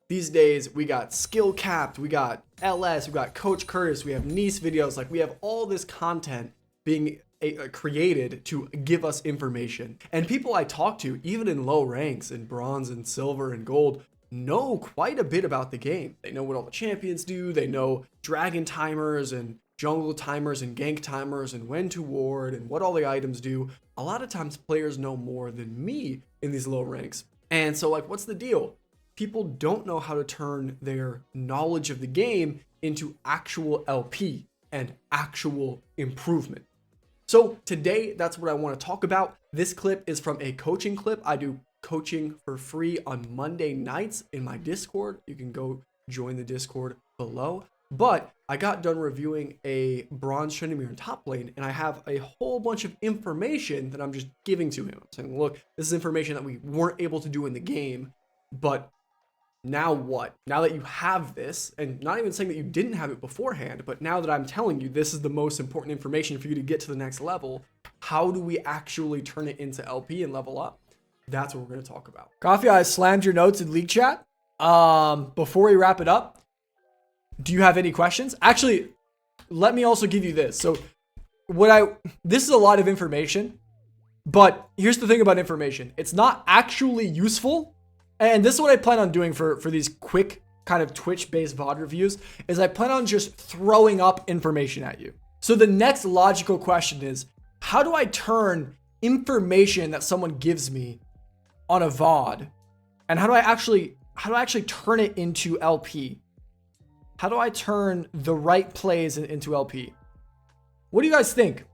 these days we got Skill Capped, we got LS, we got Coach Curtis, we have Nice videos. Like we have all this content being created to give us information. And people I talk to, even in low ranks, in bronze and silver and gold, know quite a bit about the game. They know what all the champions do. They know dragon timers and jungle timers and gank timers and when to ward and what all the items do. A lot of times players know more than me in these low ranks. And so like, what's the deal? People don't know how to turn their knowledge of the game into actual LP and actual improvement. So today, that's what I want to talk about. This clip is from a coaching clip. I do coaching for free on Monday nights in my Discord. You can go join the Discord below. But I got done reviewing a bronze Tryndamere in top lane, and I have a whole bunch of information that I'm just giving to him. I'm saying, look, this is information that we weren't able to do in the game, but now what? Now that you have this, and not even saying that you didn't have it beforehand, but now that I'm telling you this is the most important information for you to get to the next level, how do we actually turn it into LP and level up? That's what we're going to talk about. Coffee, I slammed your notes in League Chat. Before we wrap it up, do you have any questions? Actually, let me also give you this. So this is a lot of information, but here's the thing about information. It's not actually useful. And this is what I plan on doing for these quick kind of Twitch-based VOD reviews, is I plan on just throwing up information at you. So the next logical question is, how do I turn information that someone gives me on a VOD, and how do I actually turn it into LP? How do I turn the right plays into LP? What do you guys think?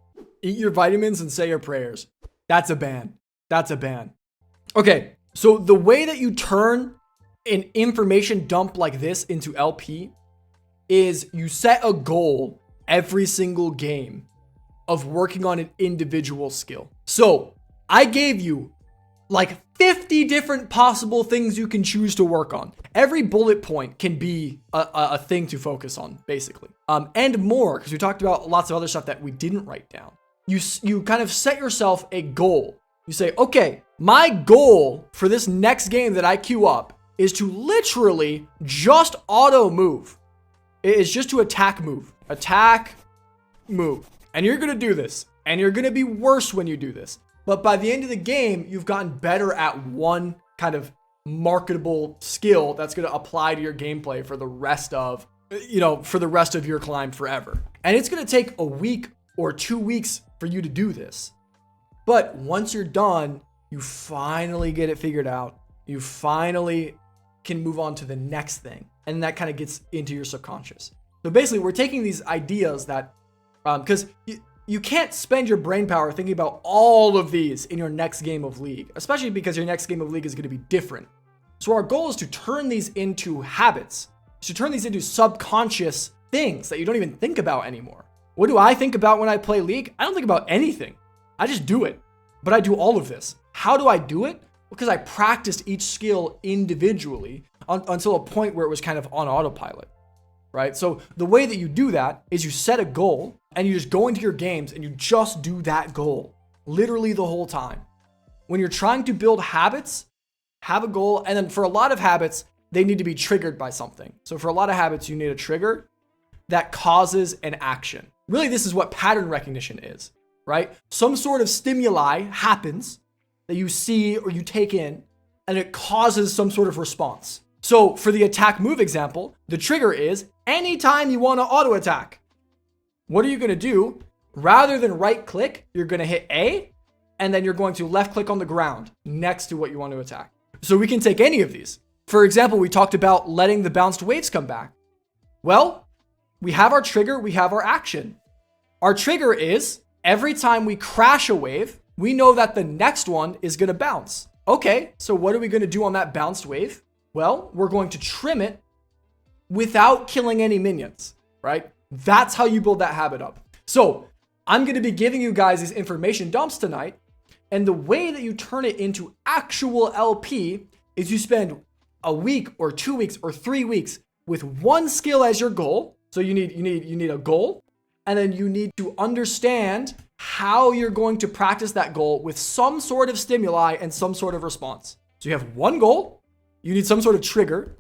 Eat your vitamins and say your prayers. That's a ban. That's a ban. Okay. So the way that you turn an information dump like this into LP is you set a goal every single game of working on an individual skill. So I gave you like 50 different possible things you can choose to work on. Every bullet point can be a thing to focus on, basically. And more, because we talked about lots of other stuff that we didn't write down. You kind of set yourself a goal. You say, okay, my goal for this next game that I queue up is to literally just auto move. It's just to attack, move. And you're going to do this. And you're going to be worse when you do this. But by the end of the game, you've gotten better at one kind of marketable skill that's going to apply to your gameplay for the rest of, your climb forever. And it's going to take a week or 2 weeks for you to do this. But once you're done, you finally get it figured out. You finally can move on to the next thing. And that kind of gets into your subconscious. So basically, we're taking these ideas that, because you can't spend your brain power thinking about all of these in your next game of League, especially because your next game of League is going to be different. So our goal is to turn these into habits, to turn these into subconscious things that you don't even think about anymore. What do I think about when I play League? I don't think about anything. I just do it, but I do all of this. How do I do it? Because I practiced each skill individually until a point where it was kind of on autopilot, right? So the way that you do that is you set a goal and you just go into your games and you just do that goal literally the whole time. When you're trying to build habits, have a goal. And then for a lot of habits, they need to be triggered by something. So for a lot of habits, you need a trigger that causes an action. Really, this is what pattern recognition is. Right? Some sort of stimuli happens that you see or you take in, and it causes some sort of response. So for the attack move example, the trigger is anytime you want to auto attack. What are you going to do? Rather than right click, you're going to hit A, and then you're going to left click on the ground next to what you want to attack. So we can take any of these. For example, we talked about letting the bounced waves come back. Well, we have our trigger, we have our action. Our trigger is every time we crash a wave, we know that the next one is going to bounce. Okay, so what are we going to do on that bounced wave? Well, we're going to trim it without killing any minions, right? That's how you build that habit up. So I'm going to be giving you guys these information dumps tonight. And the way that you turn it into actual LP is you spend a week or 2 weeks or 3 weeks with one skill as your goal. So you need a goal. And then you need to understand how you're going to practice that goal with some sort of stimuli and some sort of response. So you have one goal, you need some sort of trigger,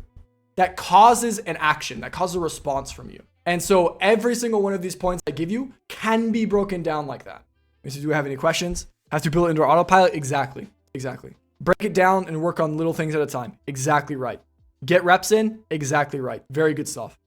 that causes an action, that causes a response from you. And so every single one of these points I give you can be broken down like that. So do we have any questions? Have to build it into our autopilot? Exactly. Break it down and work on little things at a time. Exactly right. Get reps in? Exactly right. Very good stuff.